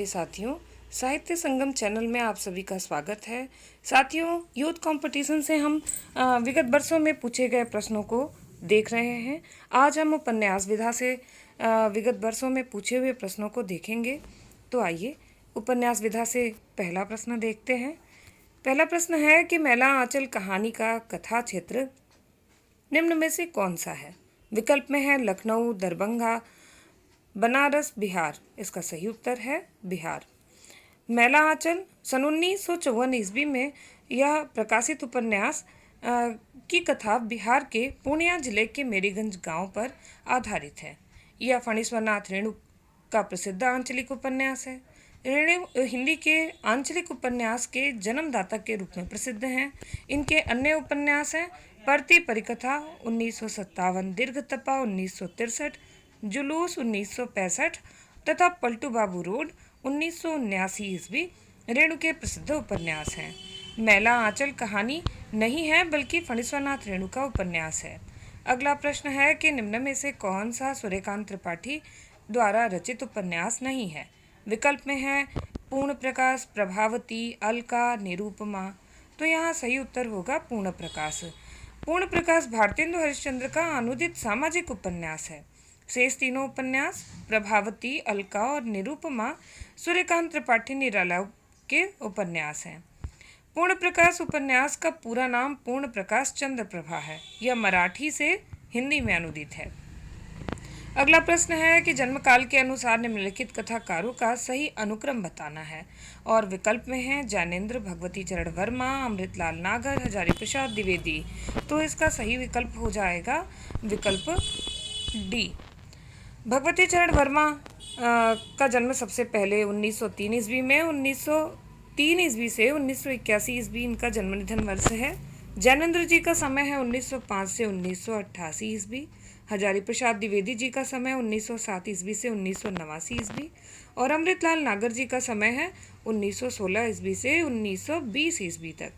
साथियों, साहित्य संगम चैनल में आप सभी का स्वागत है। साथियों, यूथ कंपटीशन से हम विगत वर्षों में पूछे गए प्रश्नों को देख रहे हैं। आज हम उपन्यास विधा से विगत वर्षों में पूछे हुए प्रश्नों को देखेंगे। तो आइए उपन्यास विधा से पहला प्रश्न देखते हैं। पहला प्रश्न है कि मैला आंचल कहानी का कथा क्षेत्र निम्न में से कौन सा है? विकल्प में है लखनऊ, दरभंगा, बनारस, बिहार। इसका सही उत्तर है बिहार। मैला आंचल सन 1954 ईस्वी में यह प्रकाशित उपन्यास की कथा बिहार के पूर्णिया जिले के मेरीगंज गांव पर आधारित है। यह फणीश्वरनाथ रेणु का प्रसिद्ध आंचलिक उपन्यास है। रेणु हिंदी के आंचलिक उपन्यास के जन्मदाता के रूप में प्रसिद्ध हैं। इनके अन्य उपन्यास हैं परती परिकथा 1957, दीर्घ तपा 1963, जुलूस 1965 तथा पलटू बाबू रोड 1979 ईस्वी रेणु के प्रसिद्ध उपन्यास हैं। मैला आंचल कहानी नहीं है बल्कि फणीश्वरनाथ रेणु का उपन्यास है। अगला प्रश्न है कि निम्न में से कौन सा सूर्यकांत त्रिपाठी द्वारा रचित उपन्यास नहीं है? विकल्प में है पूर्ण प्रकाश, प्रभावती, अलका, निरूपमा। तो यहाँ सही उत्तर होगा पूर्ण प्रकाश। पूर्ण प्रकाश भारतेंदु हरिश्चंद्र का अनुदित सामाजिक उपन्यास है। शेष तीनों उपन्यास प्रभावती, अलका और निरूपमा सूर्यकांत त्रिपाठी निराला के उपन्यास हैं। पूर्ण प्रकाश उपन्यास का पूरा नाम पूर्ण प्रकाश चंद्र प्रभा है। यह मराठी से हिंदी में अनुदित है। अगला प्रश्न है कि जन्मकाल के अनुसार निम्नलिखित कथाकारों का सही अनुक्रम बताना है और विकल्प में है ज्ञानेंद्र, भगवती चरण वर्मा, अमृतलाल नागर, हजारी प्रसाद द्विवेदी। तो इसका सही विकल्प हो जाएगा विकल्प डी। भगवती चरण वर्मा का जन्म सबसे पहले 1903 ईस्वी में, 1903 ईस्वी से 1981 ईस्वी इनका जन्म निधन वर्ष है। ज्ञानेंद्र जी का समय है 1905 से 1988 ईस्वी। हजारी प्रसाद द्विवेदी जी का समय 1907 ईस्वी से 1989 ईस्वी और अमृतलाल नागर जी का समय है 1916 ईस्वी से 1920 ईस्वी तक।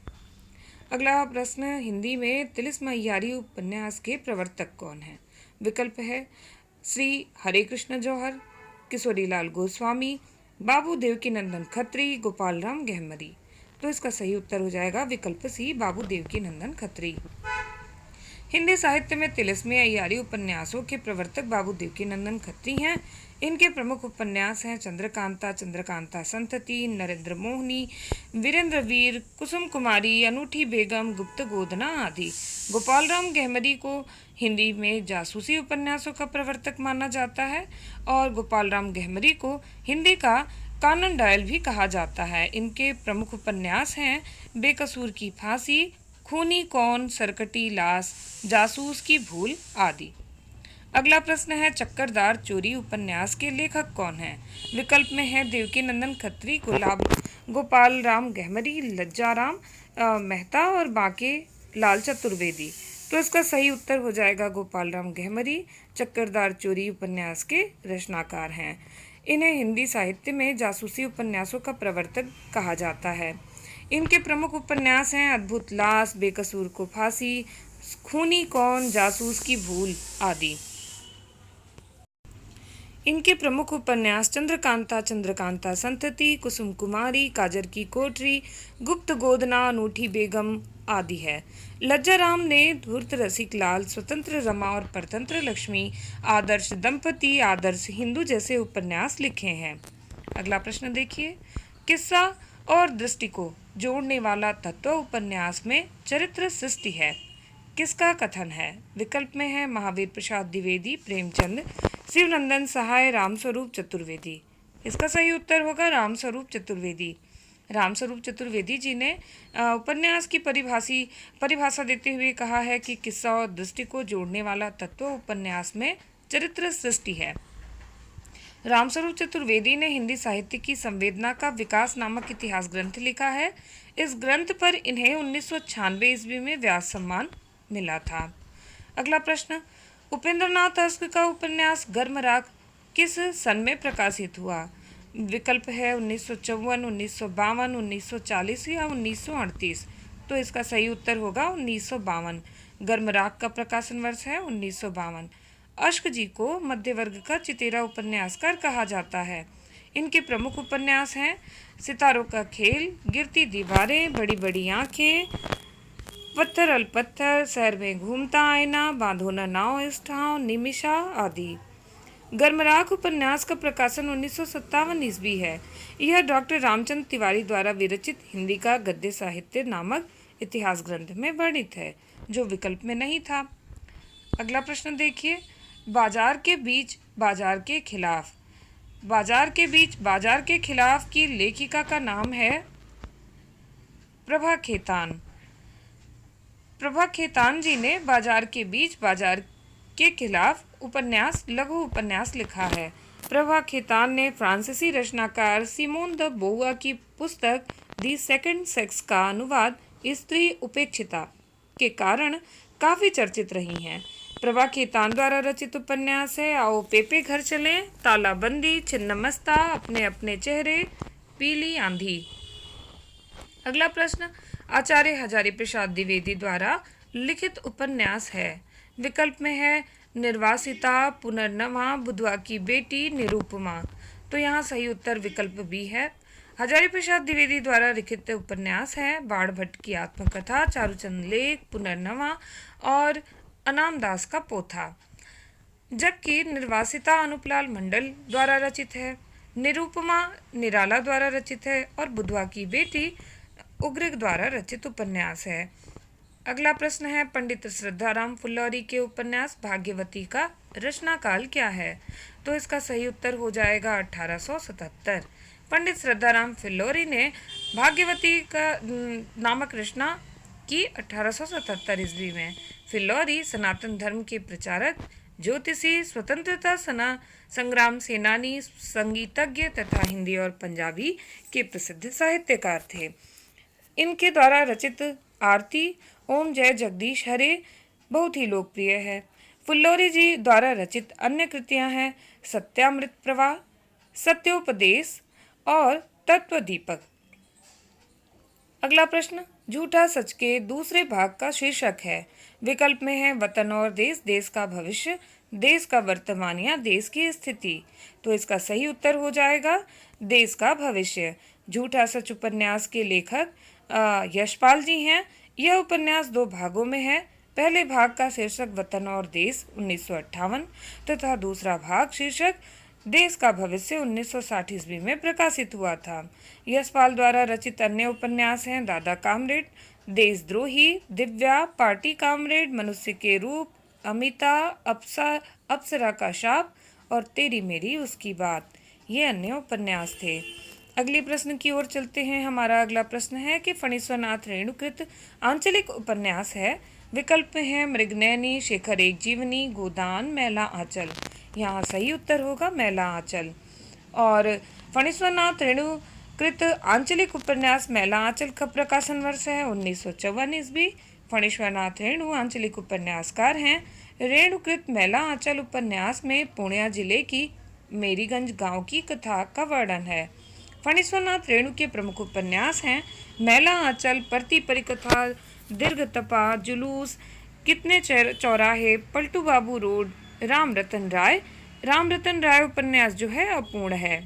अगला प्रश्न, हिंदी में तिलिस्म अय्यारी उपन्यास के प्रवर्तक कौन है? विकल्प है श्री हरे कृष्ण जौहर, किशोरीलाल गोस्वामी, बाबू देवकीनंदन खत्री, गोपाल राम गहमरी। तो इसका सही उत्तर हो जाएगा विकल्प सी, बाबू देवकीनंदन खत्री। हिंदी साहित्य में तिलिस्मी अय्यारी उपन्यासों के प्रवर्तक बाबू देवकीनंदन खत्री हैं। इनके प्रमुख उपन्यास हैं चंद्रकांता, चंद्रकांता संतति, नरेंद्र मोहिनी, वीरेंद्र वीर, कुसुम कुमारी, अनूठी बेगम, गुप्त गोदना आदि। गोपाल राम गहमरी को हिंदी में जासूसी उपन्यासों का प्रवर्तक माना जाता है और गोपाल राम गहमरी को हिंदी का कानन डायल भी कहा जाता है। इनके प्रमुख उपन्यास हैं बेकसूर की फांसी, खूनी कौन, सरकटी लाश, जासूस की भूल आदि। अगला प्रश्न है चक्करदार चोरी उपन्यास के लेखक कौन है? विकल्प में है देवकीनंदन खत्री, गोपाल राम गहमरी, लज्जा राम मेहता और बांके लाल चतुर्वेदी। तो इसका सही उत्तर हो जाएगा गोपाल राम गहमरी चक्करदार चोरी उपन्यास के रचनाकार हैं। इन्हें हिंदी साहित्य में जासूसी उपन्यासों का प्रवर्तक कहा जाता है। इनके प्रमुख उपन्यास हैं अद्भुत लाश, बेकसूर को फांसी, खूनी कौन, जासूस की भूल आदि। इनके प्रमुख उपन्यास चंद्रकांता, चंद्रकांता संतति, कुसुम कुमारी, काजर की कोठरी, गुप्त गोदना, अनूठी बेगम आदि है। लज्जा राम ने धूर्त रसिक लाल, स्वतंत्र रमा और परतंत्र लक्ष्मी, आदर्श दंपति, आदर्श हिंदू जैसे उपन्यास लिखे हैं। अगला प्रश्न देखिए, किस्सा और दृष्टि को जोड़ने वाला तत्व उपन्यास में चरित्र सृष्टि है, किसका कथन है? विकल्प में है महावीर प्रसाद द्विवेदी, प्रेमचंद, शिवनंदन सहाय, रामस्वरूप चतुर्वेदी। इसका सही उत्तर होगा रामस्वरूप चतुर्वेदी। रामस्वरूप चतुर्वेदी जी ने उपन्यास की परिभाषा देते हुए कहा है कि किस्सा और दृष्टि को जोड़ने वाला तत्व उपन्यास में चरित्र सृष्टि है। रामस्वरूप चतुर्वेदी ने हिंदी साहित्य की संवेदना का विकास नामक इतिहास ग्रंथ लिखा है। इस ग्रंथ पर इन्हें 1996 ईस्वी में व्यास सम्मान मिला था। अगला प्रश्न, उपेंद्रनाथ अश्क का उपन्यास गर्मराग किस सन में प्रकाशित हुआ? विकल्प है 1954, 1952, 1940 या 1938। तो इसका सही उत्तर होगा 1952। गर्मराग का प्रकाशन वर्ष है 1952। अश्क जी को मध्य वर्ग का चितेरा उपन्यासकार कहा जाता है। इनके प्रमुख उपन्यास हैं सितारों का खेल, गिरती दीवारें, बड़ी बड़ी आंखें, पत्थर अल पत्थर, शहर में घूमता आईना, बांधो न नाव इस ठाव, निमिषा आदि। गर्मराख उपन्यास का प्रकाशन 1957 ईस्वी है। यह डॉक्टर रामचंद्र तिवारी द्वारा विरचित हिंदी का गद्य साहित्य नामक इतिहास ग्रंथ में वर्णित है, जो विकल्प में नहीं था। अगला प्रश्न देखिए, बाजार के बीच बाजार के खिलाफ। बाजार के बीच बाजार के खिलाफ की लेखिका का नाम है प्रभा खेतान। प्रभा खेतान जी ने बाजार के बीच बाजार के खिलाफ उपन्यास लघु उपन्यास लिखा है। प्रभा खेतान ने फ्रांसीसी रचनाकार सिमोन द बोआ की पुस्तक दी सेकंड सेक्स का अनुवाद स्त्री उपेक्षिता के कारण काफी चर्चित रही हैं। प्रभा खेतान द्वारा रचित उपन्यास है आओ पेपे घर चलें, तालाबंदी, छिन्नमस्ता, अपने अपने चेहरे, पीली आंधी। अगला प्रश्न आचार्य हजारी प्रसाद द्विवेदी द्वारा लिखित उपन्यास है। विकल्प में है निर्वासिता, पुनर्नवा, बुधवा की बेटी, निरूपमा। तो यहाँ सही उत्तर विकल्प बी है। हजारी प्रसाद द्विवेदी द्वारा लिखित उपन्यास है बाण भट्ट की आत्मकथा, चारूचंद लेख, पुनर्नवा और अनाम दास का पोथा। जबकि निर्वासिता अनुपलाल मंडल द्वारा रचित है, निरूपमा निराला द्वारा रचित है और बुधवा की बेटी उग्रिक द्वारा रचित उपन्यास है। अगला प्रश्न है पंडित श्रद्धाराम फुल्लौरी के उपन्यास भाग्यवती का रचनाकाल क्या है? तो इसका सही उत्तर हो जाएगा 1877। पंडित श्रद्धाराम फुल्लौरी ने भाग्यवती का नामक रचना की 1877 ईस्वी में। फिल्लौरी सनातन धर्म के प्रचारक, ज्योतिषी, स्वतंत्रता संग्राम सेनानी, संगीतज्ञ तथा हिंदी और पंजाबी के प्रसिद्ध साहित्यकार थे। इनके द्वारा रचित आरती, ओम जय जगदीश हरे बहुत ही लोकप्रिय है। फुल्लौरी जी द्वारा रचित अन्य कृतियां हैं सत्यामृत प्रवाह, सत्योपदेश और तत्व दीपक। अगला प्रश्न झूठा सच के दूसरे भाग का शीर्षक है। विकल्प में है वतन और देश, देश का भविष्य, देश का वर्तमान या देश की स्थिति। तो इसका सही उत्तर हो जाएगा देश का भविष्य। झूठा सच उपन्यास के लेखक यशपाल जी हैं। यह उपन्यास 2 भागों में है। पहले भाग का शीर्षक वतन और देश 1958 तथा दूसरा भाग शीर्षक देश का भविष्य 1960 ईस्वी में प्रकाशित हुआ था। यशपाल द्वारा रचित अन्य उपन्यास हैं दादा कामरेड, देशद्रोही, दिव्या, पार्टी कामरेड, मनुष्य के रूप, अमिता, अप्सरा का शाप और तेरी मेरी उसकी बात। ये अन्य उपन्यास थे। अगले प्रश्न की ओर चलते हैं। हमारा अगला प्रश्न है कि फणीश्वरनाथ रेणुकृत आंचलिक उपन्यास है। विकल्प में है मृगनयनी, शेखर एक जीवनी, गोदान, मैला आंचल। यहाँ सही उत्तर होगा मैला आंचल। और फणीश्वरनाथ रेणुकृत आंचलिक उपन्यास मैला आंचल का प्रकाशन वर्ष है 1954 ईस्वी। फणीश्वरनाथ रेणु आंचलिक उपन्यासकार हैं। रेणुकृत मैला आंचल उपन्यास में पूर्णिया जिले की मेरीगंज गांव की कथा का वर्णन है। फणीश्वरनाथ रेणु के प्रमुख उपन्यास हैं मैला आंचल, परती परिकथा, दीर्घ तपा, जुलूस, कितने चौराहे, पलटू बाबू रोड, राम रतन राय। राम रतन राय उपन्यास जो है अपूर्ण है।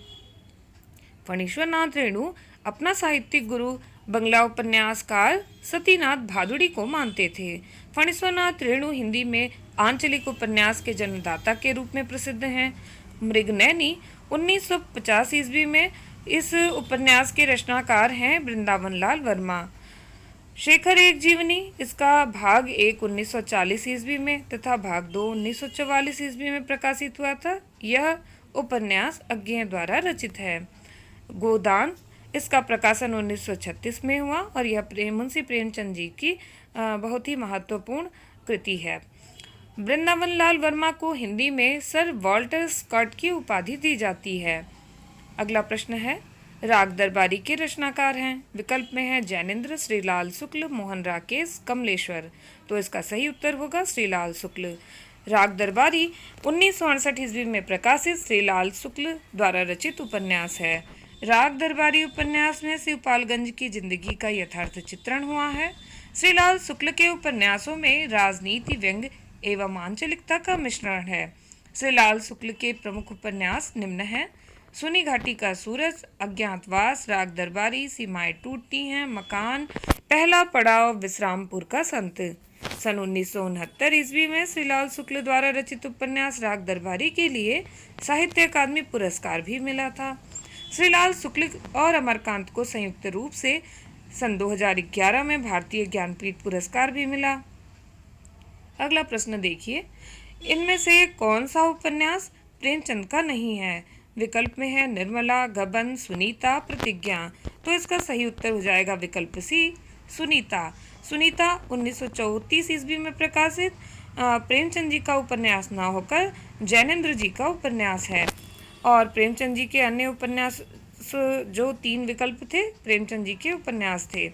फणीश्वरनाथ रेणु अपना साहित्यिक गुरु बंगला उपन्यासकार सतीनाथ भादुड़ी को मानते थे। फणीश्वरनाथ रेणु हिंदी में आंचलिक उपन्यास के जन्मदाता के रूप में प्रसिद्ध हैं। मृगनयनी 1950 ईस्वी में इस उपन्यास के रचनाकार हैं वृंदावन लाल वर्मा। शेखर एक जीवनी इसका भाग 1 1940 ईस्वी में तथा भाग 2 1944 ईस्वी में प्रकाशित हुआ था। यह उपन्यास अज्ञेय द्वारा रचित है। गोदान इसका प्रकाशन 1936 में हुआ और यह मुंशी प्रेमचंद जी की बहुत ही महत्वपूर्ण कृति है। वृंदावन लाल वर्मा को हिंदी में सर वॉल्टर स्कॉट की उपाधि दी जाती है। अगला प्रश्न है राग दरबारी के रचनाकार हैं। विकल्प में है जैनेन्द्र, श्रीलाल शुक्ल, मोहन राकेश, कमलेश्वर। तो इसका सही उत्तर होगा श्रीलाल शुक्ल। राग दरबारी 1968 ईस्वी में प्रकाशित श्रीलाल शुक्ल द्वारा रचित उपन्यास है। राग दरबारी उपन्यास में शिवपालगंज की जिंदगी का यथार्थ चित्रण हुआ है। श्रीलाल शुक्ल के उपन्यासों में राजनीति, व्यंग्य एवं आंचलिकता का मिश्रण है। श्रीलाल शुक्ल के प्रमुख उपन्यास निम्न हैं सुनी घाटी का सूरज, अज्ञातवास, राग दरबारी, सीमाएं टूटती हैं, मकान, पहला पड़ाव विश्रामपुर का संत। सन 1969 ईस्वी में श्रीलाल शुक्ल द्वारा रचित उपन्यास राग दरबारी के लिए साहित्य अकादमी पुरस्कार भी मिला था। श्रीलाल शुक्ल और अमरकांत को संयुक्त रूप से सन 2011 में भारतीय ज्ञानपीठ पुरस्कार भी मिला। अगला प्रश्न देखिए, इनमें से कौन सा उपन्यास प्रेमचंद का नहीं है? विकल्प में है निर्मला, गबन, सुनीता, प्रतिज्ञा। तो इसका सही उत्तर हो जाएगा विकल्प सी, सुनीता। सुनीता 1934 ईस्वी में प्रकाशित प्रेमचंद जी का उपन्यास न होकर जैनेन्द्र जी का उपन्यास है। और प्रेमचंद जी के अन्य उपन्यास जो 3 विकल्प थे प्रेमचंद जी के उपन्यास थे।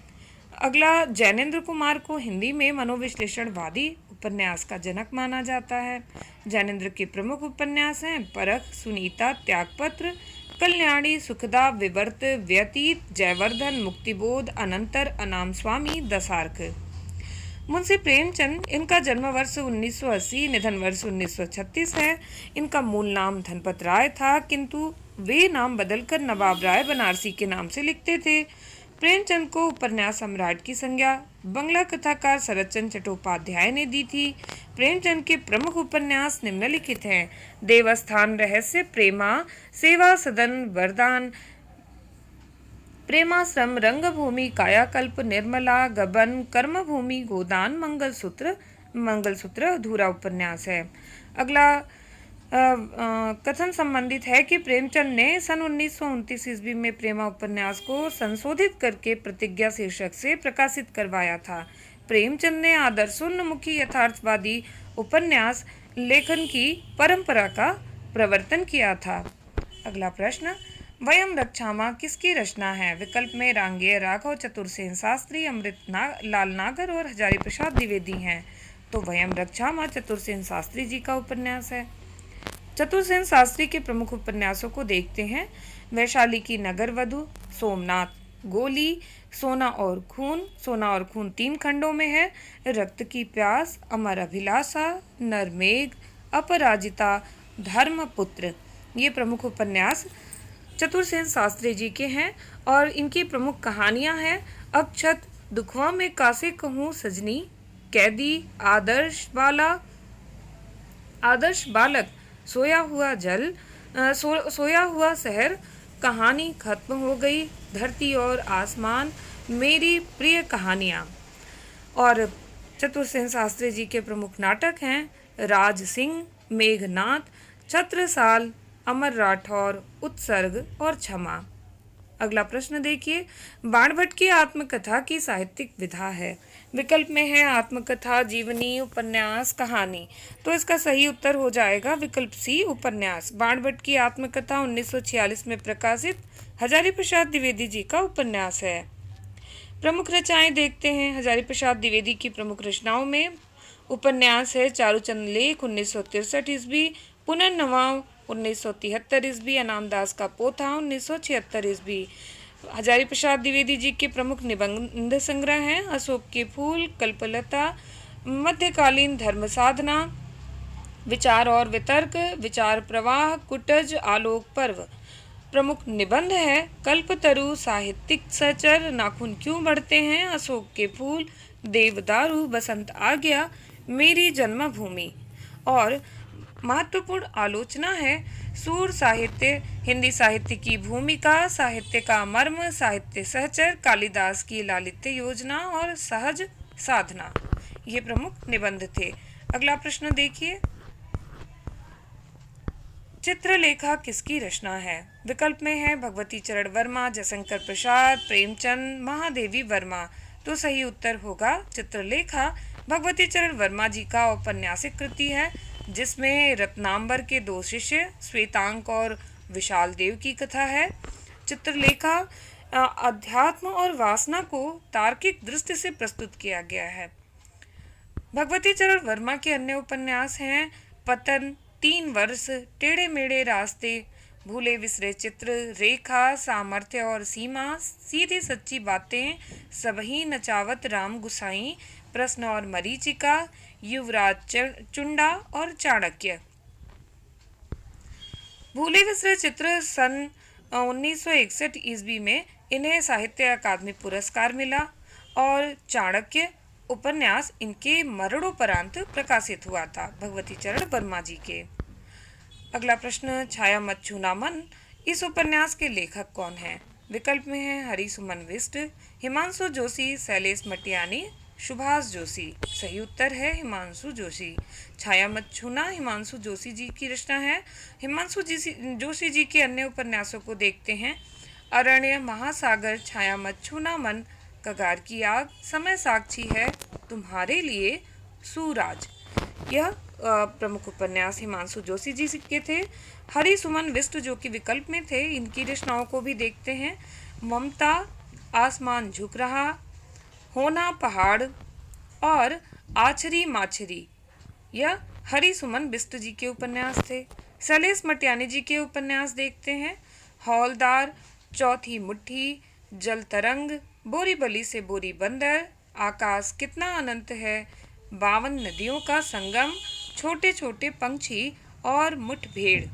अगला, जैनेन्द्र कुमार को हिंदी में मनोविश्लेषणवादी उपन्यास का जनक माना जाता है। जैनेन्द्र के प्रमुख उपन्यास हैं परख, सुनीता, त्यागपत्र, कल्याणी, सुखदा, विवर्त, व्यतीत, जयवर्धन, मुक्तिबोध, अनंतर, अनाम स्वामी, दशार्क। मुंशी प्रेमचंद, इनका जन्म वर्ष 1980, निधन वर्ष 1936 है। इनका मूल नाम धनपत राय था, किंतु वे नाम बदलकर नवाब राय बनारसी के नाम से लिखते थे। प्रेमचंद को उपन्यास सम्राट की संज्ञा बंगला कथाकार शरदचंद्र चट्टोपाध्याय ने दी थी। प्रेमचंद के प्रमुख उपन्यास निम्नलिखित हैं: देवस्थान रहस्य, प्रेमा, सेवा सदन, वरदान, प्रेमाश्रम, रंगभूमि, कायाकल्प, निर्मला, गबन, कर्मभूमि, गोदान, मंगलसूत्र। मंगलसूत्र अधूरा उपन्यास है। अगला कथन संबंधित है कि प्रेमचंद ने सन 1929 ईस्वी में प्रेमा उपन्यास को संशोधित करके प्रतिज्ञा शीर्षक से प्रकाशित करवाया था। प्रेमचंद ने आदर्शोन्मुखी यथार्थवादी उपन्यास लेखन की परंपरा का प्रवर्तन किया था। अगला प्रश्न, वयम रक्षामा किसकी रचना है? विकल्प में रांगेय राघव, चतुरसेन शास्त्री, लाल नागर और हजारी प्रसाद द्विवेदी हैं। तो वयम रक्षामा चतुरसेन शास्त्री जी का उपन्यास है। चतुरसेन शास्त्री के प्रमुख उपन्यासों को देखते हैं: वैशाली की नगर वधु, सोमनाथ, गोली, सोना और खून। सोना और खून 3 खंडों में है। रक्त की प्यास, अमर अभिलाषा, नरमेघ, अपराजिता, धर्मपुत्र। ये प्रमुख उपन्यास चतुरसेन शास्त्री जी के हैं और इनकी प्रमुख कहानियां हैं: अक्षत, दुखवा में कासे कहूँ सजनी, कैदी, आदर्श बालक, सोया हुआ जल, सोया हुआ शहर, कहानी खत्म हो गई, धरती और आसमान, मेरी प्रिय कहानियाँ। और चतुरसेन शास्त्री जी के प्रमुख नाटक हैं राज सिंह, मेघनाथ, छत्रसाल, अमर राठौर, उत्सर्ग और क्षमा। अगला प्रश्न देखिए, बाणभट्ट की आत्मकथा की साहित्यिक विधा है। विकल्प में है आत्मकथा, जीवनी, उपन्यास, कहानी। तो इसका सही उत्तर हो जाएगा विकल्प सी, उपन्यास। बाणभट्ट की आत्मकथा 1946 में प्रकाशित हजारी प्रसाद द्विवेदी जी का उपन्यास है। प्रमुख रचनाएं देखते हैं। हजारी प्रसाद द्विवेदी की प्रमुख रचनाओं में उपन्यास है चारूचंद लेख 1963 ईस्वी, पुनर्नवा 1973 ईस्वी, अनामदास का पोथा 1976 ईस्वी। हजारी प्रसाद द्विवेदी जी के प्रमुख निबंध संग्रह हैं अशोक के फूल, कल्पलता, मध्यकालीन धर्म साधना, विचार और वितर्क, विचार प्रवाह, कुटज, आलोक पर्व। प्रमुख निबंध है कल्पतरु, साहित्यिक सहचर, नाखून क्यों बढ़ते हैं, अशोक के फूल, देवदारू, बसंत आ गया, मेरी जन्मभूमि। और महत्वपूर्ण आलोचना है सूर साहित्य, हिंदी साहित्य की भूमिका, साहित्य का मर्म, साहित्य सहचर, कालिदास की लालित्य योजना और सहज साधना। ये प्रमुख निबंध थे। अगला प्रश्न देखिए, चित्रलेखा किसकी रचना है? विकल्प में है भगवती चरण वर्मा, जयशंकर प्रसाद, प्रेमचंद, महादेवी वर्मा। तो सही उत्तर होगा चित्रलेखा भगवती चरण वर्मा जी का औपन्यासिक कृति है, जिसमें रत्नांबर के 2 शिष्य श्वेतांक और विशाल देव की कथा है। चित्रलेखा अध्यात्म और वासना को तार्किक दृष्टि से प्रस्तुत किया गया है। भगवती चरण वर्मा के अन्य उपन्यास हैं पतन, 3 वर्ष, टेढ़े मेढ़े रास्ते, भूले बिसरे चित्र, रेखा, सामर्थ्य और सीमा, सीधी सच्ची बातें, सबही नचावत राम गुसाई, प्रश्न और मरीचिका, युवराज चुंडा और चाणक्य। भूले बिसरे चित्र सन 1961 ईस्वी में इन्हें साहित्य अकादमी पुरस्कार मिला और चाणक्य उपन्यास इनके मरणोपरांत प्रकाशित हुआ था भगवती चरण वर्मा जी के। अगला प्रश्न, छाया मत छूना मन, इस उपन्यास के लेखक कौन हैं? विकल्प में है हरि सुमन बिष्ट, हिमांशु जोशी, शैलेश मटियानी, सुभाष जोशी। सही उत्तर है हिमांशु जोशी। छाया मत छूना हिमांशु जोशी जी की रचना है। हिमांशु जोशी जी के अन्य उपन्यासों को देखते हैं। अरण्य, महासागर, छाया मत छूना मन, कगार की आग, समय साक्षी है, तुम्हारे लिए, सूराज। यह प्रमुख उपन्यास हिमांशु जोशी जी के थे। हरि सुमन बिष्ट जो कि विकल्प में थे, इनकी रचनाओं को भी देखते हैं। ममता, आसमान झुक रहा, होना पहाड़ और आछरी माछरी, यह हरि सुमन बिष्ट जी के उपन्यास थे। शैलेश मटियानी जी के उपन्यास देखते हैं। हौलदार, चौथी मुट्ठी, जल तरंग, बोरी बली से बोरी बंदर, आकाश कितना अनंत है, 52 नदियों का संगम, छोटे छोटे पंछी और मुठभेड़।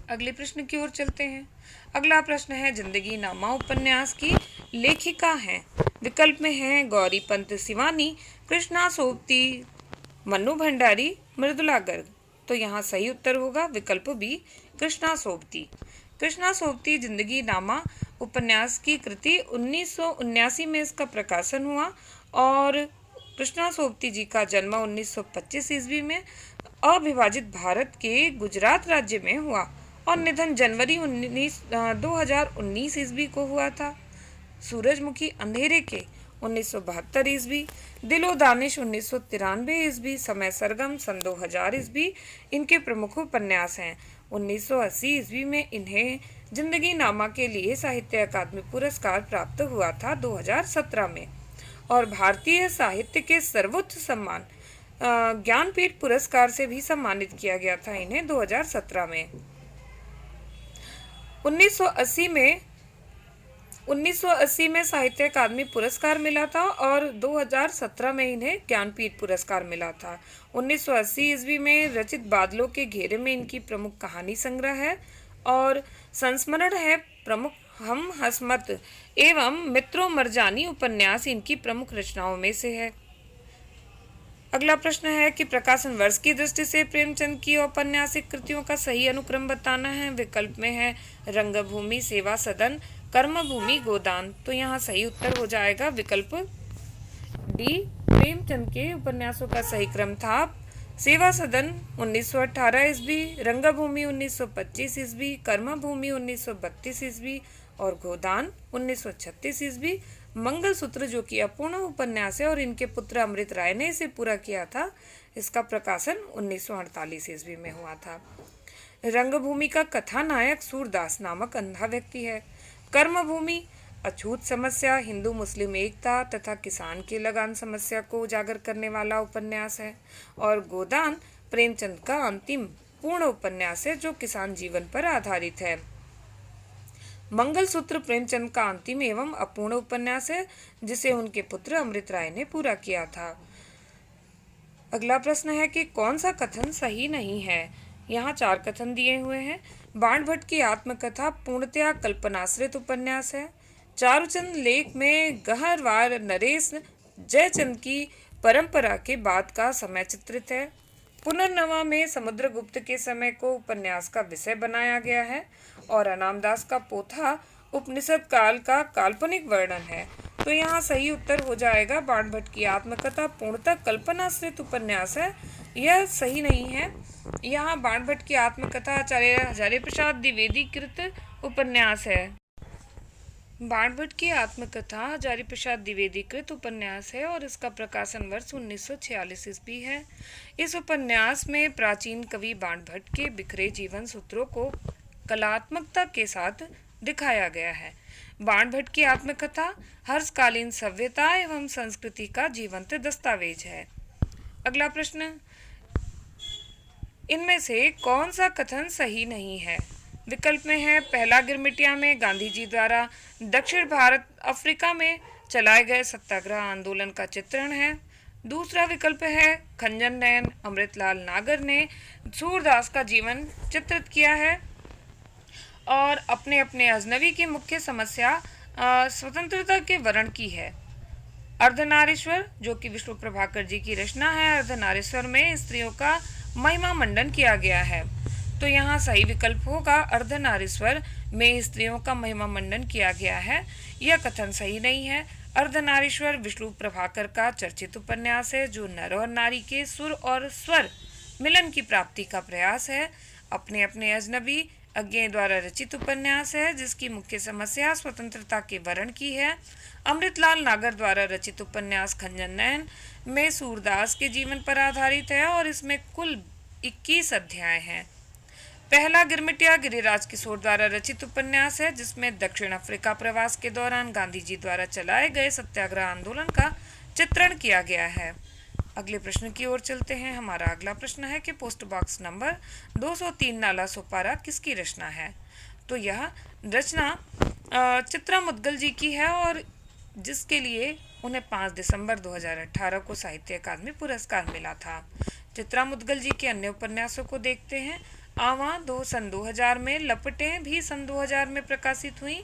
अगले प्रश्न की ओर चलते हैं। अगला प्रश्न है जिंदगी नामा उपन्यास की लेखिका हैं। विकल्प में है गौरी पंत सिवानी, कृष्णा सोबती, मन्नू भंडारी, मृदुला गर्ग। तो यहाँ सही उत्तर होगा विकल्प बी, कृष्णा सोबती। कृष्णा सोबती जिंदगी नामा उपन्यास की कृति 1979 में इसका प्रकाशन हुआ और कृष्णा सोबती जी का जन्म 1925 ईस्वी में अविभाजित भारत के गुजरात राज्य में हुआ और निधन जनवरी 2019 ईस्वी को हुआ था। सूरजमुखी अंधेरे के 1972 ईस्वी, दिलो दानिश 1993 ईस्वी, समय सरगम सन 2000 ईस्वी इनके प्रमुख उपन्यास हैं। 1980 ईस्वी में इन्हें जिंदगी नामा के लिए साहित्य अकादमी पुरस्कार प्राप्त हुआ था 2017 में और भारतीय साहित्य के सर्वोच्च सम्मान ज्ञानपीठ पुरस्कार से भी सम्मानित किया गया था इन्हें 2017 में। 1980 में साहित्य अकादमी पुरस्कार मिला था और 2017 में इन्हें ज्ञानपीठ पुरस्कार मिला था। 1980 ईस्वी में रचित बादलों के घेरे में इनकी प्रमुख कहानी संग्रह है और संस्मरण है प्रमुख हम हसमत एवं मित्रों मरजानी उपन्यास इनकी प्रमुख रचनाओं में से है। अगला प्रश्न है कि प्रकाशन वर्ष की दृष्टि से प्रेमचंद की औपन्यासिक कृतियों का सही अनुक्रम बताना है। विकल्प में है रंगभूमि, सेवा सदन, कर्मभूमि, गोदान। तो यहाँ सही उत्तर हो जाएगा विकल्प डी। प्रेमचंद के उपन्यासों का सही क्रम था सेवा सदन 1918 ईस्वी, रंगभूमि 1925 ईस्वी, कर्मभूमि 1932 ईस्वी और गोदान 1936 ईस्वी। मंगलसूत्र जो कि अपूर्ण उपन्यास है और इनके पुत्र अमृत राय ने इसे पूरा किया था, इसका प्रकाशन 1948 ईस्वी में हुआ था। रंगभूमि का कथानायक सूरदास नामक अंधा व्यक्ति है। कर्मभूमि अछूत समस्या, हिंदू मुस्लिम एकता तथा किसान की लगान समस्या को उजागर करने वाला उपन्यास है और गोदान प्रेमचंद का अंतिम पूर्ण उपन्यास है जो किसान जीवन पर आधारित है। मंगलसूत्र प्रेमचंद का अंतिम एवं अपूर्ण उपन्यास है जिसे उनके पुत्र अमृत राय ने पूरा किया था। अगला प्रश्न है कि कौन सा कथन सही नहीं है। यहाँ 4 कथन दिए हुए हैं। बाण भट्ट की आत्मकथा पूर्णतया कल्पनाश्रित उपन्यास है। चारुचंद लेख में गहरवार नरेश जयचंद की परंपरा के बाद का समय चित्रित है। पुनर्नवा में समुद्रगुप्त के समय को उपन्यास का विषय बनाया गया है और अनामदास का पोथा उपनिषद काल का काल्पनिक वर्णन है। तो यहाँ सही उत्तर हो जाएगा बाण भट्ट की आत्मकथा पूर्णतः कल्पनाश्रित उपन्यास है, यह सही नहीं है। यहाँ बाण भट्ट की आत्मकथा आचार्य हजारी प्रसाद द्विवेदी कृत उपन्यास है। बाण भट्ट की आत्मकथा हजारी प्रसाद द्विवेदी कृत उपन्यास है और इसका प्रकाशन वर्ष 1946 ईस्वी है। इस उपन्यास में प्राचीन कवि बाण भट्ट के बिखरे जीवन सूत्रों को कलात्मकता के साथ दिखाया गया है। बाण भट्ट की आत्मकथा हर्षकालीन सभ्यता एवं संस्कृति का जीवंत दस्तावेज है। अगला प्रश्न, इनमें से कौन सा कथन सही नहीं है। विकल्प में है पहला गिरमिटिया में गांधी जी द्वारा दक्षिण भारत अफ्रीका में चलाए गए सत्याग्रह आंदोलन का चित्रण है। दूसरा विकल्प है खंजन नयन अमृतलाल नागर ने सूरदास का जीवन चित्रित किया है और अपने अपने अजनबी की मुख्य समस्या स्वतंत्रता के वर्ण की है। अर्धनारीश्वर जो कि विष्णु प्रभाकर जी की रचना है, अर्धनारीश्वर में स्त्रियों का महिमा मंडन किया गया है। तो यहाँ सही विकल्प होगा अर्धनारीश्वर में स्त्रियों का महिमा मंडन किया गया है। यह कथन सही नहीं है। अर्धनारीश्वर विष्णु प्रभाकर का चर्चित उपन्यास है जो नर और नारी के सुर और स्वर मिलन की प्राप्ति का प्रयास है। अपने अपने अजनबी अज्ञेय द्वारा रचित उपन्यास है जिसकी मुख्य समस्या स्वतंत्रता के वर्ण की है। अमृतलाल नागर द्वारा रचित उपन्यास खंजन नयन में सूरदास के जीवन पर आधारित है और इसमें कुल 21 अध्याय हैं। पहला गिरमिटिया गिरिराज किशोर द्वारा रचित उपन्यास है जिसमें दक्षिण अफ्रीका प्रवास के दौरान गांधी जी द्वारा चलाए गए सत्याग्रह आंदोलन का चित्रण किया गया है। अगले प्रश्न की ओर चलते हैं। हमारा अगला प्रश्न है कि post box number 203 Nala Sopara किसकी रचना है। तो यह रचना चित्रा मुद्गल जी की है और जिसके लिए उन्हें 5 दिसंबर 2018 को साहित्य अकादमी पुरस्कार मिला था। चित्रा मुद्गल जी के अन्य उपन्यासों को देखते हैं। आवा सन 2000 में, लपटें भी सन 2000 में प्रकाशित हुई,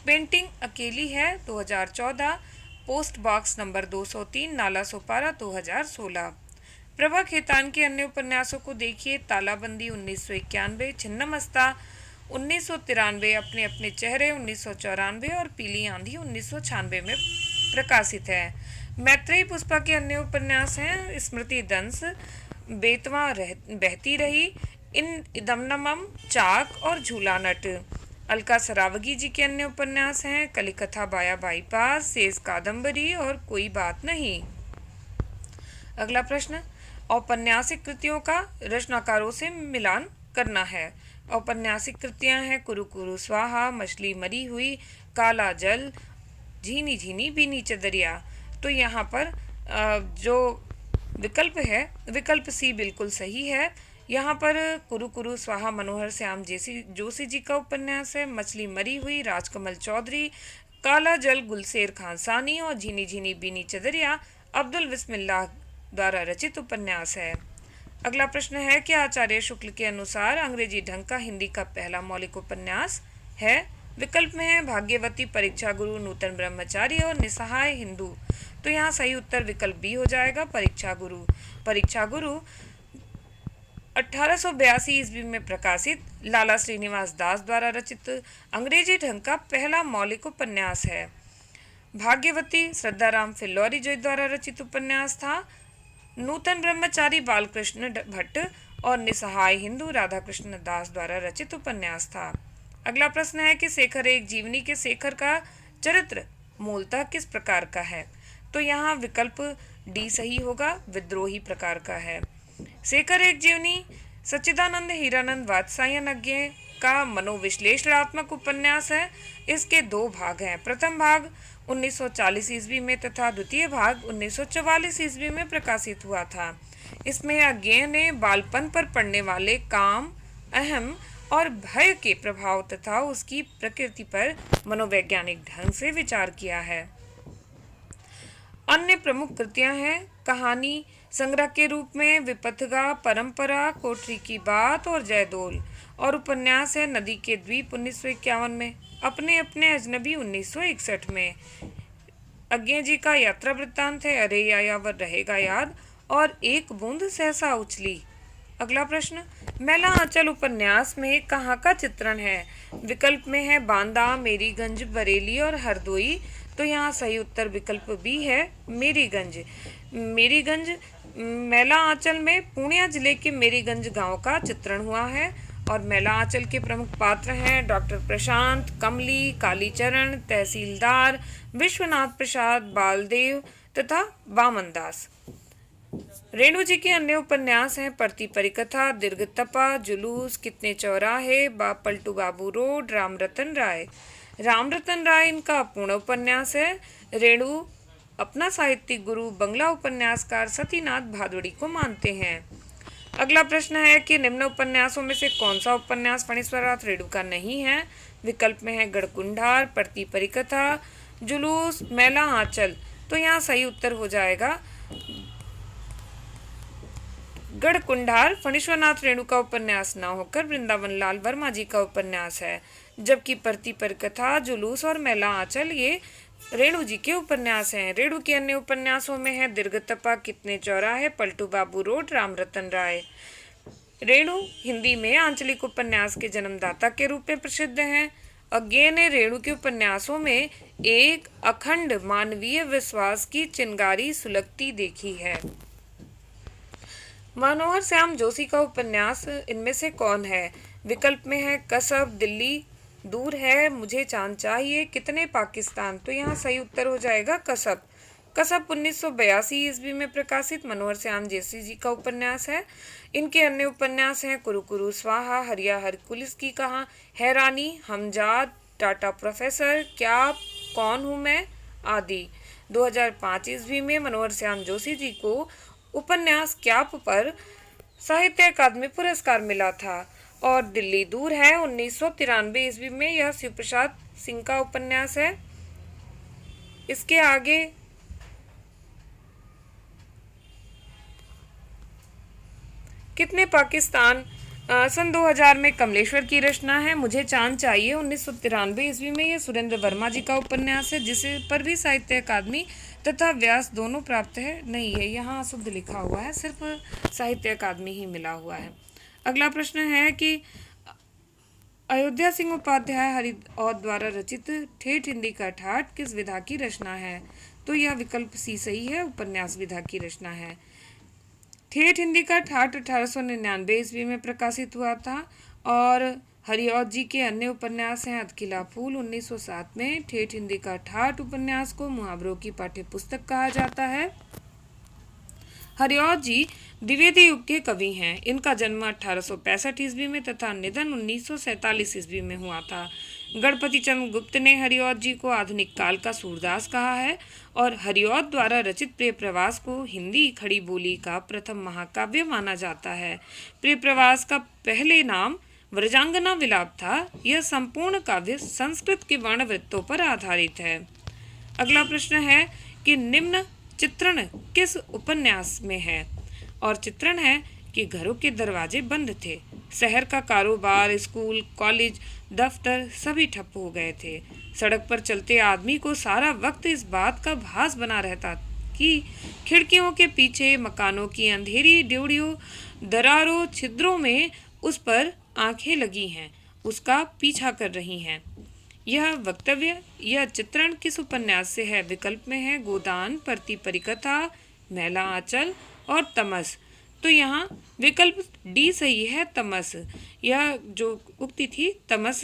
पेंटिंग अकेली है 2014, post box number 203 Nala Sopara 2016। Prabha Khetan के अन्य उपन्यासों को देखिए। तालाबंदी 1991, छिन्नमस्ता 1993, अपने अपने चेहरे 1994 और पीली आंधी 1996 में प्रकाशित है। मैत्रेयी पुष्पा के अन्य उपन्यास हैं स्मृति दंस, बेतवा बहती रही, इन दमनमम, चाक और झूला नट। अलका सरावगी जी के अन्य उपन्यास हैं कलिकथा बाया बाईपास, शेष कादम्बरी और कोई बात नहीं। अगला प्रश्न, औपन्यासिक कृतियों का रचनाकारों से मिलान करना है। औपन्यासिक कृतियां हैं कुरु कुरु स्वाहा, मछली मरी हुई, काला जल, झीनी झीनी बीनी चदरिया। तो यहाँ पर जो विकल्प है विकल्प सी बिल्कुल सही है। यहाँ पर कुरु कुरु स्वाहा मनोहर श्याम जोशी जी का उपन्यास है। मछली मरी हुई राजकमल चौधरी, काला जल गुलशेर खान सानी और झीनी झीनी बीनी चदरिया अब्दुल बिस्मिल्लाह द्वारा रचित उपन्यास है। अगला प्रश्न है कि आचार्य शुक्ल के अनुसार अंग्रेजी ढंग का हिंदी का पहला मौलिक उपन्यास है। विकल्प में है भाग्यवती, परीक्षा गुरु, नूतन ब्रह्मचारी और निसहाय हिंदू। तो यहाँ सही उत्तर विकल्प बी हो जाएगा, परीक्षा गुरु। परीक्षा गुरु 1882 ईस्वी में प्रकाशित लाला श्रीनिवास दास द्वारा रचित अंग्रेजी ढंग का पहला मौलिक उपन्यास है। भाग्यवती श्रद्धाराम फिल्लौरी जी द्वारा रचित उपन्यास था। नूतन ब्रह्मचारी बालकृष्ण भट्ट और निसहाय हिंदू राधा कृष्ण दास द्वारा रचित उपन्यास था। अगला प्रश्न है कि शेखर एक जीवनी के शेखर का चरित्र मूलतः किस प्रकार का है। तो यहाँ विकल्प डी सही होगा, विद्रोही प्रकार का है। शेखर एक जीवनी सच्चिदानंद हीरानंद वात्स्यायन अज्ञेय का मनोविश्लेषणात्मक उपन्यास है। इसके 2 भाग हैं। प्रथम भाग 1940 ईस्वी में तथा द्वितीय भाग 1944 ईस्वी में प्रकाशित हुआ था। इसमें अज्ञेय ने बालपन पर पड़ने वाले काम, अहम और भय के प्रभाव तथा उसकी प्रकृति पर मनोवैज्ञानिक ढंग से विचार किया है। अन्य प्रमुख कृतियां हैं कहानी संग्रह के रूप में विपथगा, परंपरा, कोठरी की बात और जयदोल, और उपन्यास है नदी के द्वीप 1951 में, अपने अपने अजनबी 1961 में। अज्ञेय जी का यात्रा वृत्तांत है अरे यायावर रहेगा याद और एक बूंद सहसा उछली। अगला प्रश्न, मैला आंचल उपन्यास में कहाँ का चित्रण है। विकल्प में है बांदा, मेरीगंज, बरेली और हरदोई। तो यहाँ सही उत्तर विकल्प बी है, मेरीगंज। मेरीगंज मैला आंचल में पूर्णिया जिले के मेरीगंज गांव का चित्रण हुआ है और मैला आंचल के प्रमुख पात्र हैं डॉक्टर प्रशांत, कमली, कालीचरण, तहसीलदार विश्वनाथ प्रसाद, बालदेव तथा वामन दास। रेणु जी के अन्य उपन्यास हैं परती परिकथा, दीर्घतपा, जुलूस, कितने चौराहे, पलटू बाबू रोड, राम रतन राय। राम रतन राय इनका पूर्ण उपन्यास है। रेणु अपना साहित्यिक गुरु बंगला उपन्यासकार सतीनाथ भादुड़ी को मानते हैं। अगला प्रश्न है कि निम्न उपन्यासों में से कौन सा उपन्यास फणीश्वरनाथ रेणु का नहीं है। विकल्प में है गढ़कुंडार, परती परिकथा, जुलूस, मैला आंचल। तो यहाँ सही उत्तर हो जाएगा गढ़कुंडार फणीश्वरनाथ रेणु का उपन्यास न होकर वृंदावन लाल वर्मा जी का उपन्यास है, जबकि परती पर कथा, जुलूस और मैला आंचल ये रेणु जी के उपन्यास हैं। रेणु के अन्य उपन्यासों में है दीर्घतपा, कितने चौराहे, पलटू बाबू रोड, राम रतन राय। रेणु हिंदी में आंचलिक उपन्यास के जन्मदाता के रूप में प्रसिद्ध हैं। अज्ञे ने रेणु के उपन्यासों में एक अखंड मानवीय विश्वास की चिंगारी सुलगती देखी है। मनोहर श्याम जोशी का उपन्यास इनमें से कौन है? विकल्प में है कसब, दिल्ली दूर है, मुझे चांद चाहिए, कितने पाकिस्तान। तो यहाँ सही उत्तर हो जाएगा कसब। कसब 1982 ईस्वी में प्रकाशित मनोहर श्याम जोशी जी का उपन्यास है। इनके अन्य उपन्यास हैं कुरु स्वाहा, हरिया हरकुलिस की कहाँ, हैरानी, हमजाद, टाटा प्रोफेसर, क्या, कौन हूँ मैं आदि। 2005 ईस्वी में मनोहर श्याम जोशी जी को उपन्यास क्याप पर साहित्य अकादमी पुरस्कार मिला था। और दिल्ली दूर है 1993 ईस्वी में, यह शिव प्रसाद सिंह का उपन्यास है। इसके आगे कितने पाकिस्तान सन 2000 में कमलेश्वर की रचना है। मुझे चांद चाहिए 1993 ईस्वी में, यह सुरेंद्र वर्मा जी का उपन्यास है, जिसे पर भी साहित्य अकादमी तथा व्यास दोनों प्राप्त है। नहीं है, यहाँ शुद्ध लिखा हुआ है, सिर्फ साहित्य अकादमी ही मिला हुआ है। अगला प्रश्न है कि अयोध्या सिंह उपाध्याय हरिऔध द्वारा रचित ठेठ हिंदी का ठाठ किस विधा की रचना है? तो यह विकल्प सी सही है, उपन्यास विधा की रचना है। ठेठ हिंदी का ठाठ 1899 ईस्वी में प्रकाशित हुआ था। और हरिऔध जी के अन्य उपन्यास हैं अधखिला फूल 1907 में। ठेठ हिंदी का ठाठ उपन्यास को मुहावरों की पाठ्य पुस्तक कहा जाता है। हरिऔध जी द्विवेदी युग के कवि हैं। इनका जन्म 1865 ईस्वी में तथा निधन 1947 ईस्वी में हुआ था। गणपति चंद्र गुप्त ने हरिऔध जी को आधुनिक काल का सूरदास कहा है और हरिऔध द्वारा रचित प्रिय प्रवास को हिंदी खड़ी बोली का प्रथम महाकाव्य माना जाता है। प्रिय प्रवास का पहले नाम व्रजांगना विलाप था। यह संपूर्ण काव्य संस्कृत के वर्णवृत्तों पर आधारित है। अगला प्रश्न है कि निम्न चित्रण किस उपन्यास में है? और चित्रण है कि घरों के दरवाजे बंद थे, शहर का कारोबार, स्कूल, कॉलेज, दफ्तर सभी ठप हो गए थे। सड़क पर चलते आदमी को सारा वक्त इस बात का भास बना रहता कि खिड़कियों के पीछे मकानों की अंधेरी ड्योढ़ियों, दरारों, छिद्रों में उस पर आंखें लगी हैं, उसका पीछा कर रही हैं। यह वक्तव्य, यह चित्रण किस उपन्यास से है? विकल्प में है गोदान, परती परिकथा, मैला आंचल और तमस। तो यहाँ विकल्प डी सही है, तमस। यह जो उक्ति थी तमस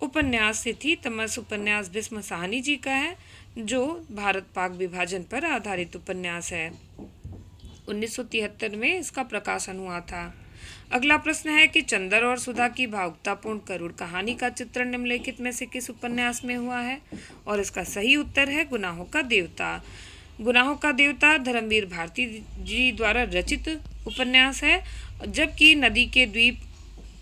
उपन्यास से थी। तमस उपन्यास भीष्म साहनी जी का है, जो भारत पाक विभाजन पर आधारित उपन्यास है। 1973 में इसका प्रकाशन हुआ था। अगला प्रश्न है कि चंदर और सुधा की भावुकतापूर्ण करुण कहानी का चित्रण निम्नलिखित में से किस उपन्यास में हुआ है? और इसका सही उत्तर है गुनाहों का देवता। गुनाहों का देवता धर्मवीर भारती जी द्वारा रचित उपन्यास है, जबकि नदी के द्वीप,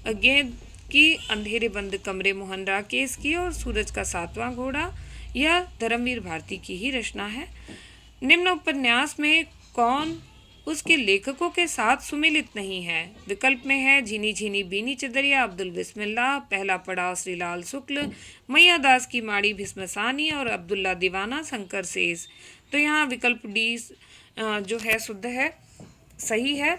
गेंद की, अंधेरे बंद कमरे मोहन राकेश की और सूरज का सातवां घोड़ा यह धर्मवीर भारती की ही रचना है। निम्न उपन्यास में कौन उसके लेखकों के साथ सुमेलित नहीं है? विकल्प में है झीनी झीनी बीनी चदरिया अब्दुल बिस्मिल्लाह, पहला पड़ाव श्रीलाल शुक्ल, मैया दास की माड़ी भीष्म साहनी और अब्दुल्ला दीवाना शंकर शेष। तो यहाँ विकल्प डी जो है शुद्ध है, सही है।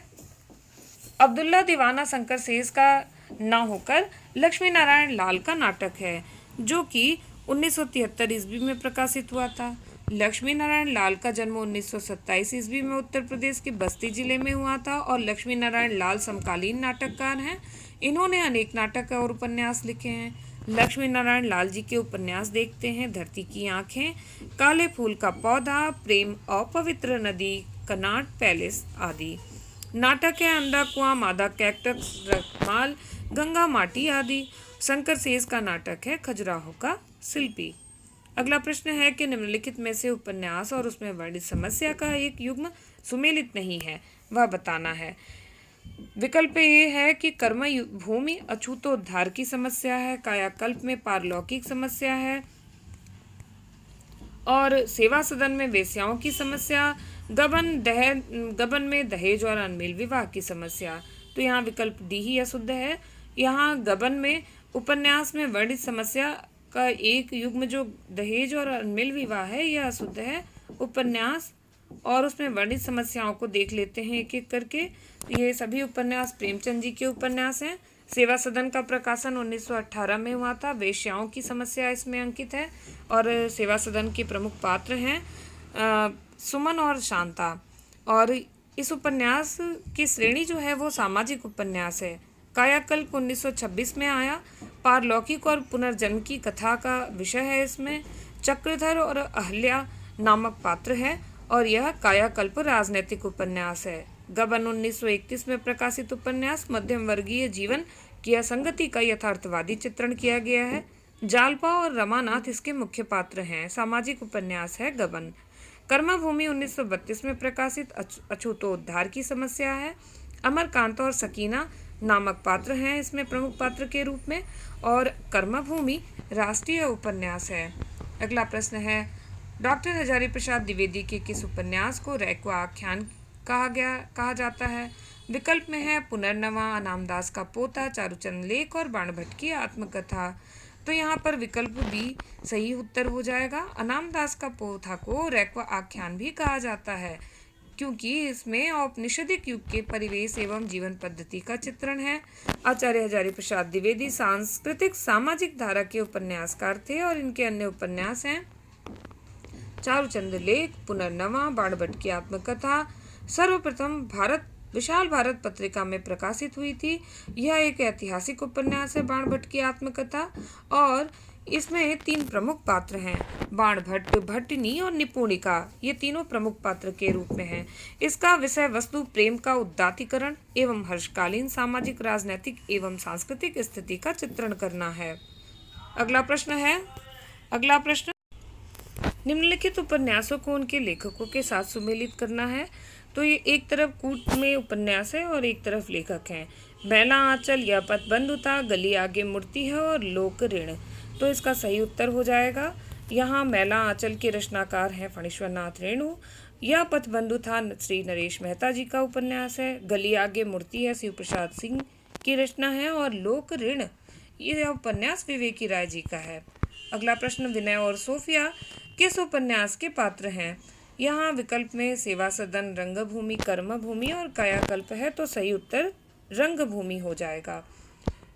अब्दुल्ला दीवाना शंकर शेष का न होकर लक्ष्मी नारायण लाल का नाटक है, जो कि 1973 ईस्वी में प्रकाशित हुआ था। लक्ष्मी नारायण लाल का जन्म 1927 ईस्वी में उत्तर प्रदेश के बस्ती जिले में हुआ था और लक्ष्मी नारायण लाल समकालीन नाटककार हैं। इन्होंने अनेक नाटक और उपन्यास लिखे हैं। लक्ष्मी नारायण लाल जी के उपन्यास देखते हैं धरती की आंखें, काले फूल का पौधा, प्रेम और पवित्र नदी, कनाट पैलेस आदि। नाटक है अंधा कुआं, मादा कैक्टस, रखमाल, गंगा माटी आदि। शंकर शेष का नाटक है खजुराहो का शिल्पी। अगला प्रश्न है कि निम्नलिखित में से उपन्यास और उसमें वर्णित समस्या का एक युग्म सुमेलित नहीं है, वह बताना है। विकल्प ये है कि कर्म भूमि अछूतोद्धार की समस्या है, कायाकल्प में पारलौकिक समस्या है और सेवा सदन में वेश्याओं की समस्या, गबन में दहेज और अनमेल विवाह की समस्या। तो यहाँ विकल्प डी ही अशुद्ध है। यहाँ गबन में उपन्यास में वर्णित समस्या का एक युग्म जो दहेज और अनमेल विवाह है यह अशुद्ध है उपन्यास, और उसमें वर्णित समस्याओं को देख लेते हैं एक एक करके। ये सभी उपन्यास प्रेमचंद जी के उपन्यास हैं। सेवा सदन का प्रकाशन 1918 में हुआ था। वेश्याओं की समस्या इसमें अंकित है और सेवा सदन के प्रमुख पात्र हैं सुमन और शांता। और इस उपन्यास की श्रेणी जो है वो सामाजिक उपन्यास है। कायाकल्प 1926 में आया। पारलौकिक और पुनर्जन्म की कथा का विषय है। इसमें चक्रधर और अहल्या नामक पात्र है और यह कायाकल्प राजनैतिक उपन्यास है। गबन 1931 में प्रकाशित उपन्यास मध्यम वर्गीय जीवन की असंगति का यथार्थवादी चित्रण किया गया है। जालपा और रमानाथ इसके मुख्य पात्र हैं। सामाजिक उपन्यास है गबन। कर्मभूमि 1932 में प्रकाशित अछूतोद्धार की समस्या है। अमरकांत और सकीना नामक पात्र हैं इसमें प्रमुख पात्र के रूप में, और कर्मभूमि राष्ट्रीय उपन्यास है। अगला प्रश्न है, डॉक्टर हजारी प्रसाद द्विवेदी के किस उपन्यास को रैक्वा आख्यान कहा जाता है? विकल्प में है पुनर्नवा, अनामदास का पोता, चारूचंद लेख और बाणभट्ट की आत्मकथा। तो यहाँ पर विकल्प बी सही उत्तर हो जाएगा। अनामदास का पोथा को रैक्वा आख्यान भी कहा जाता है क्योंकि इसमें औपनिषदिक युग के परिवेश एवं जीवन पद्धति का चित्रण है। आचार्य हजारी प्रसाद द्विवेदी सांस्कृतिक सामाजिक धारा के उपन्यासकार थे और इनके अन्य उपन्यास हैं चारूचंद लेख, पुनर्नवा, बाणभट्ट की आत्मकथा। सर्वप्रथम विशाल भारत पत्रिका में प्रकाशित हुई थी। यह एक ऐतिहासिक उपन्यास है बाणभट्ट की आत्मकथा, और इसमें 3 प्रमुख पात्र हैं, बाणभट्ट, भट्टिनी और निपुणिका। ये तीनों प्रमुख पात्र के रूप में हैं। इसका विषय वस्तु प्रेम का उदात्तीकरण एवं हर्षकालीन सामाजिक, राजनैतिक एवं सांस्कृतिक स्थिति का चित्रण करना है। अगला प्रश्न निम्नलिखित उपन्यासों को उनके लेखकों के साथ सुमेलित करना है। तो ये एक तरफ कूट में उपन्यास है और एक तरफ लेखक हैं। मैला आंचल, यह पथबंधु था, गली आगे मूर्ति है और लोक ऋण। तो इसका सही उत्तर हो जाएगा यहाँ मैला आंचल के रचनाकार हैं फणीश्वर नाथ रेणु। यह पथबंधु था श्री नरेश मेहता जी का उपन्यास है। गली आगे मूर्ति है शिव प्रसाद सिंह की रचना है, और लोक ऋण यह उपन्यास विवेकी राय जी का है। अगला प्रश्न, विनय और सोफिया किस उपन्यास के पात्र हैं? यहाँ विकल्प में सेवा सदन, रंगभूमि, कर्मभूमि और कायाकल्प है। तो सही उत्तर रंगभूमि हो जाएगा।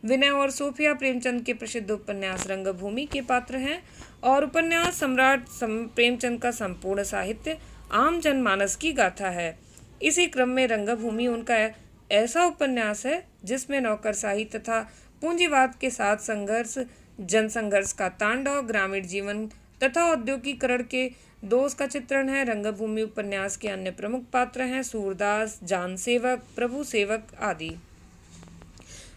विनय और सोफिया प्रेमचंद के प्रसिद्ध उपन्यास रंगभूमि के पात्र हैं, और उपन्यास सम्राट प्रेमचंद का संपूर्ण साहित्य आम जनमानस की गाथा है। इसी क्रम में रंगभूमि उनका ऐसा उपन्यास है जिसमें नौकरशाही तथा पूंजीवाद के साथ संघर्ष, जनसंघर्ष का तांडव, ग्रामीण जीवन तथा औद्योगिकरण के दोष का चित्रण है। रंगभूमि उपन्यास के अन्य प्रमुख पात्र हैं सूरदास, जानसेवक, प्रभु सेवक आदि।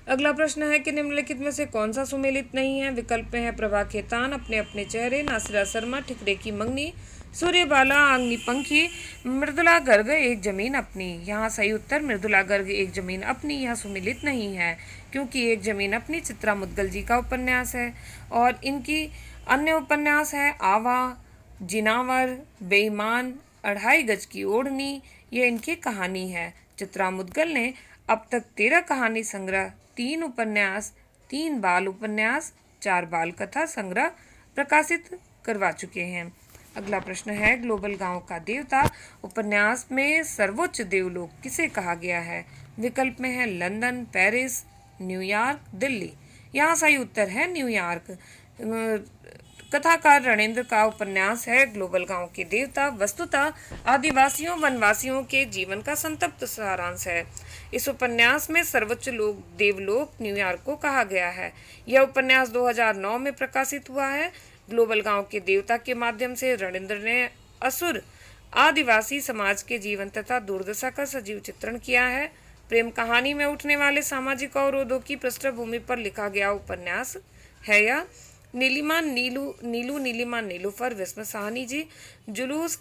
अगला प्रश्न है कि निम्नलिखित में से कौन सा सुमेलित नहीं है? विकल्प में है प्रभा खेतान, अपने अपने चेहरे, नासिरा शर्मा, ठिकरे की मंगनी, सूर्यबाला, अग्निपंखी, मृदुला गर्ग, एक जमीन अपनी। यहाँ सही उत्तर मृदुला गर्ग एक जमीन अपनी यह सुमेलित नहीं है, क्योंकि एक जमीन अपनी चित्रा मुद्गल जी का उपन्यास है, और इनकी अन्य उपन्यास है आवा, जिनावर, बेईमान, 2.5 गज की ओढ़नी, ये इनकी कहानी है। चित्रा मुद्गल ने अब तक 13 कहानी संग्रह, 3 उपन्यास, 3 बाल उपन्यास, 4 बाल कथा संग्रह प्रकाशित करवा चुके हैं। अगला प्रश्न है, ग्लोबल गांव का देवता उपन्यास में सर्वोच्च देवलोक किसे कहा गया है? विकल्प में है लंदन, पेरिस, न्यूयॉर्क, दिल्ली। यहाँ सही उत्तर है न्यूयॉर्क। कथाकार रणेंद्र का उपन्यास है ग्लोबल गांव के देवता। वस्तुतः आदिवासियों वनवासियों के जीवन का संतप्त सारांश है। इस उपन्यास में सर्वोच्च देवलोक न्यूयॉर्क को कहा गया है। यह उपन्यास 2009 में प्रकाशित हुआ है। ग्लोबल गांव के देवता के माध्यम से रणेंद्र ने असुर आदिवासी समाज के जीवन तथा दुर्दशा का सजीव चित्रण किया है। प्रेम कहानी में उठने वाले सामाजिक अवरोधों की पृष्ठभूमि पर लिखा गया उपन्यास है यह। नीलू नीलूफर विस्म साहनी जी, जुलूस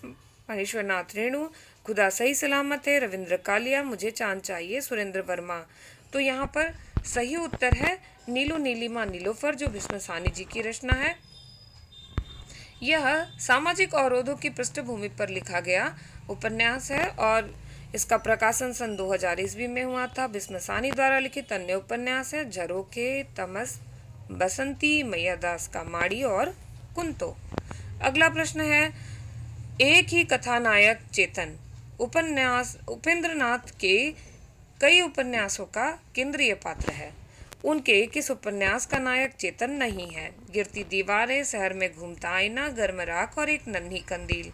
फणीश्वर नाथ रेणु, खुदा सही सलामत है रविंद्र कालिया, मुझे चांद चाहिए सुरेंद्र वर्मा। तो यहाँ पर सही उत्तर है नीलू नीलिमा नीलूफर जो विस्म साहनी जी की रचना है। यह सामाजिक अवरोधों की पृष्ठभूमि पर लिखा गया उपन्यास है और इसका प्रकाशन सन 2000 ईस्वी में हुआ था। बिस्म सानी द्वारा लिखित अन्य उपन्यास है झरोखे, तमस, बसंती, मैया दास का माड़ी और कुंतो। अगला प्रश्न है, एक ही कथानायक चेतन उपन्यास उपेंद्रनाथ के कई उपन्यासों का केंद्रीय पात्र है। उनके किस उपन्यास का नायक चेतन नहीं है? गिरती दीवारें, शहर में घूमता आईना, गर्म राख और एक नन्ही कंदील।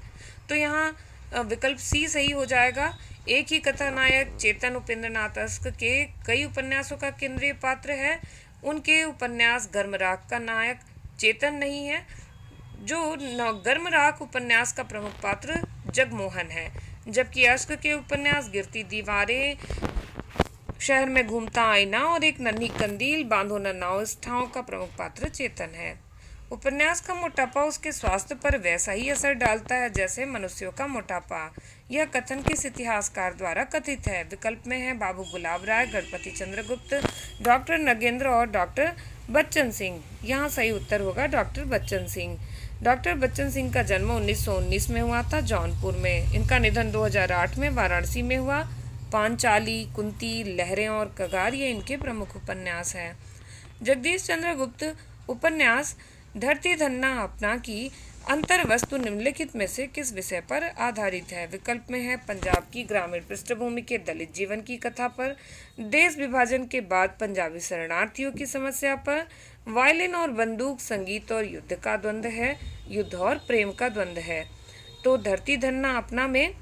तो यहाँ विकल्प सी सही हो जाएगा। एक ही कथानायक चेतन उपेंद्रनाथ के कई उपन्यासों का केंद्रीय पात्र है। उनके उपन्यास गर्म राख का नायक चेतन नहीं है। जो गर्म राख उपन्यास का प्रमुख पात्र जगमोहन है, जबकि अश्क के उपन्यास गिरती दीवारें, शहर में घूमता आईना और एक नन्ही कंदील, बांधो न नाव इस ठाव का प्रमुख पात्र चेतन है। उपन्यास का मोटापा उसके स्वास्थ्य पर वैसा ही असर डालता है जैसे मनुष्यों का मोटापा। यह कथन किस इतिहासकार द्वारा कथित है? विकल्प में है बाबू गुलाब राय, गणपति चंद्रगुप्त, डॉक्टर नगेंद्र और डॉक्टर बच्चन सिंह। यहाँ सही उत्तर होगा डॉक्टर बच्चन सिंह। डॉक्टर बच्चन सिंह का जन्म 1919 में हुआ था जौनपुर में। इनका निधन 2008 में वाराणसी में हुआ। पांचाली, कुंती, लहरें और कगार ये इनके प्रमुख उपन्यास हैं। जगदीश चंद्र गुप्त उपन्यास धरती धन्ना अपना की अंतर वस्तु निम्नलिखित में से किस विषय पर आधारित है? विकल्प में है पंजाब की ग्रामीण पृष्ठभूमि के दलित जीवन की कथा पर, देश विभाजन के बाद पंजाबी शरणार्थियों की समस्या पर, वायलिन और बंदूक, संगीत और युद्ध का द्वंद्व है, युद्ध और प्रेम का द्वंद्व है। तो धरती धन्ना अपना में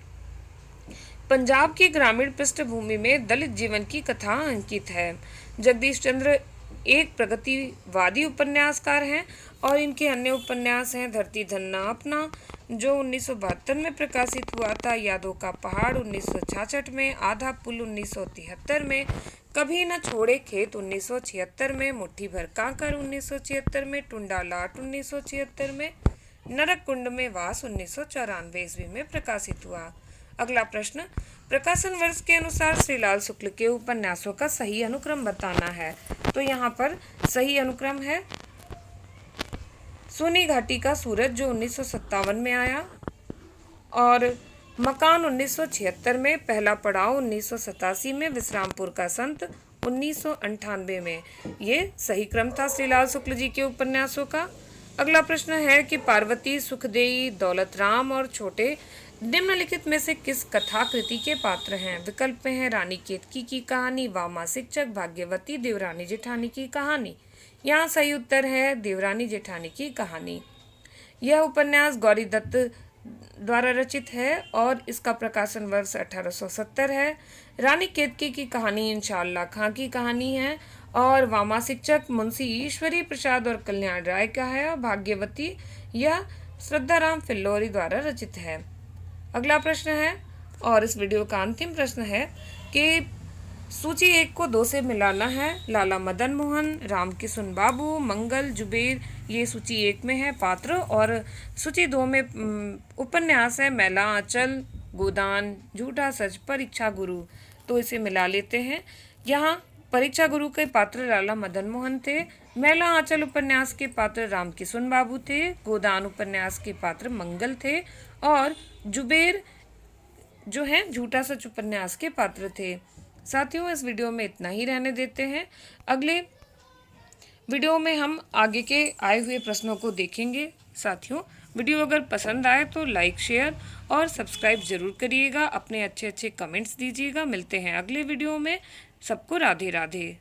पंजाब की ग्रामीण पृष्ठभूमि में दलित जीवन की कथा अंकित है। जगदीश चंद्र एक प्रगतिवादी उपन्यासकार हैं और इनके अन्य उपन्यास हैं धरती धन्ना अपना जो 1972 में प्रकाशित हुआ था, यादों का पहाड़ 1966 में, आधा पुल 1973 में, कभी न छोड़े खेत 1976 में, मुट्ठी भर कांकर 1976 में, टुंडा लाट 1976 में, नरक कुंड में वास 1994 ईस्वी में प्रकाशित हुआ। अगला प्रश्न, प्रकाशन वर्ष के अनुसार श्रीलाल शुक्ल के उपन्यासों का सही अनुक्रम बताना है। तो यहाँ पर सही अनुक्रम है सोनी घाटी का सूरज जो 1957 में आया, और मकान 1976 में, पहला पड़ाव 1987 में, विश्रामपुर का संत 1998 में। ये सही क्रम था श्रीलाल शुक्ल जी के उपन्यासों का। अगला प्रश्न है कि पार्वती, सुखदेई, दौलत राम और छोटे निम्नलिखित में से किस कथाकृति के पात्र हैं? विकल्प में है रानी केतकी की कहानी, वामा शिक्षक, भाग्यवती, देवरानी जेठानी की कहानी। यहाँ सही उत्तर है देवरानी जेठानी की कहानी। यह उपन्यास गौरी दत्त द्वारा रचित है और इसका प्रकाशन वर्ष 1870 है। रानी केतकी की कहानी इंशाअल्लाह खां की कहानी है और वामा शिक्षक मुंशी ईश्वरी प्रसाद और कल्याण राय का है, और भाग्यवती यह श्रद्धाराम फिल्लोरी द्वारा रचित है। अगला प्रश्न है और इस वीडियो का अंतिम प्रश्न है कि सूची 1 को 2 से मिलाना है। लाला मदन मोहन, राम किशन बाबू, मंगल, जुबेर ये सूची 1 में है पात्र, और सूची 2 में उपन्यास है मैला आंचल, गोदान, झूठा सच, परीक्षा गुरु। तो इसे मिला लेते हैं। यहाँ परीक्षा गुरु के पात्र लाला मदन मोहन थे, मैला आंचल उपन्यास के पात्र राम किशन बाबू थे, गोदान उपन्यास के पात्र मंगल थे, और जुबेर जो है झूठा सच उपन्यास के पात्र थे। साथियों, इस वीडियो में इतना ही रहने देते हैं। अगले वीडियो में हम आगे के आए हुए प्रश्नों को देखेंगे। साथियों, वीडियो अगर पसंद आए तो लाइक, शेयर और सब्सक्राइब जरूर करिएगा। अपने अच्छे अच्छे कमेंट्स दीजिएगा। मिलते हैं अगले वीडियो में। सबको राधे राधे।